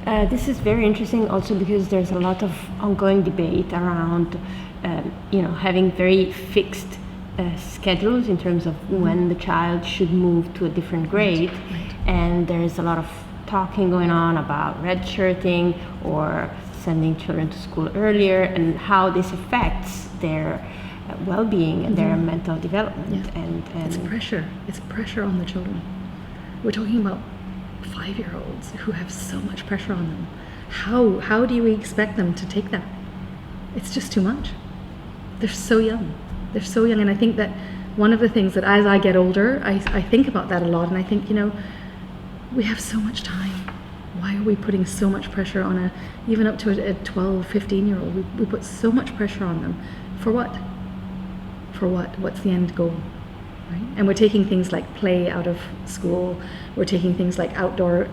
This is very interesting also because there's a lot of ongoing debate around, having very fixed schedules in terms of when the child should move to a different grade. Right. And there's a lot of talking going on about redshirting or sending children to school earlier and how this affects their well-being and their mental development. Yeah. And It's pressure. It's pressure on the children. We're talking about 5-year-olds who have so much pressure on them. How do you expect them to take that? It's just too much. They're so young. They're so young, and I think that one of the things that as I get older, I think about that a lot, and I think, we have so much time. Why are we putting so much pressure on even up to a 12, 15-year-old? We put so much pressure on them. For what? For what? What's the end goal? Right? And we're taking things like play out of school. We're taking things like outdoor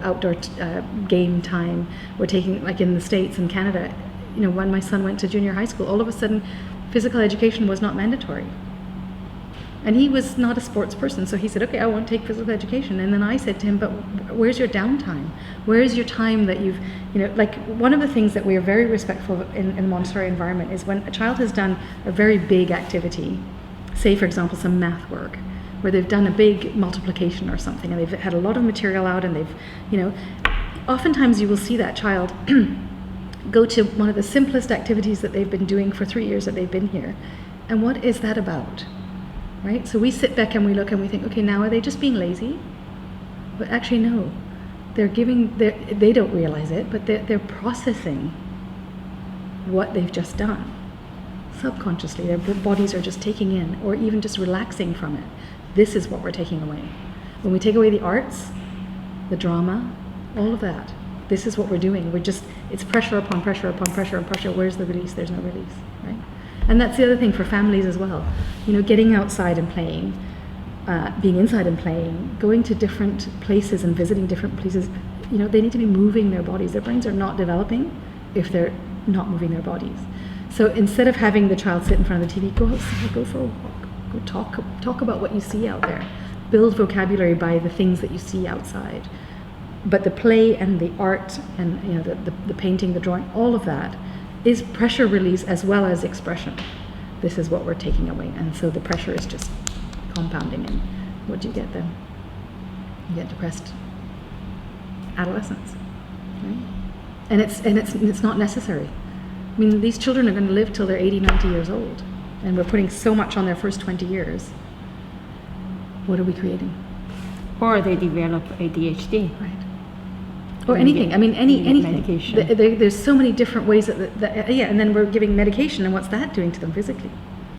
game time. We're taking, like in the States and Canada, when my son went to junior high school, all of a sudden physical education was not mandatory. And he was not a sports person, so he said, okay, I won't take physical education. And then I said to him, but where's your downtime? Where's your time that you've, like one of the things that we are very respectful of in the Montessori environment is when a child has done a very big activity, say for example some math work, where they've done a big multiplication or something and they've had a lot of material out and they've, oftentimes you will see that child go to one of the simplest activities that they've been doing for 3 years that they've been here. And what is that about? Right? So we sit back and we look and we think, okay, now are they just being lazy? But actually no. They don't realize it, but they're processing what they've just done. Subconsciously, their bodies are just taking in or even just relaxing from it. This is what we're taking away. When we take away the arts, the drama, all of that, this is what we're doing. It's pressure upon pressure upon pressure upon pressure. Where's the release? There's no release, right? And that's the other thing for families as well. Getting outside and playing, being inside and playing, going to different places and visiting different places. They need to be moving their bodies. Their brains are not developing if they're not moving their bodies. So instead of having the child sit in front of the TV, go outside, go for a walk, go talk about what you see out there. Build vocabulary by the things that you see outside. But the play and the art and the painting, the drawing, all of that is pressure release as well as expression. This is what we're taking away, and so the pressure is just compounding. And what do you get then? You get depressed adolescents, right? And it's not necessary. I mean, these children are going to live till they're 80, 90 years old, and we're putting so much on their first 20 years. What are we creating? Or they develop ADHD. Right. Or anything. Anything. Medication. There's so many different ways and then we're giving medication, and what's that doing to them physically?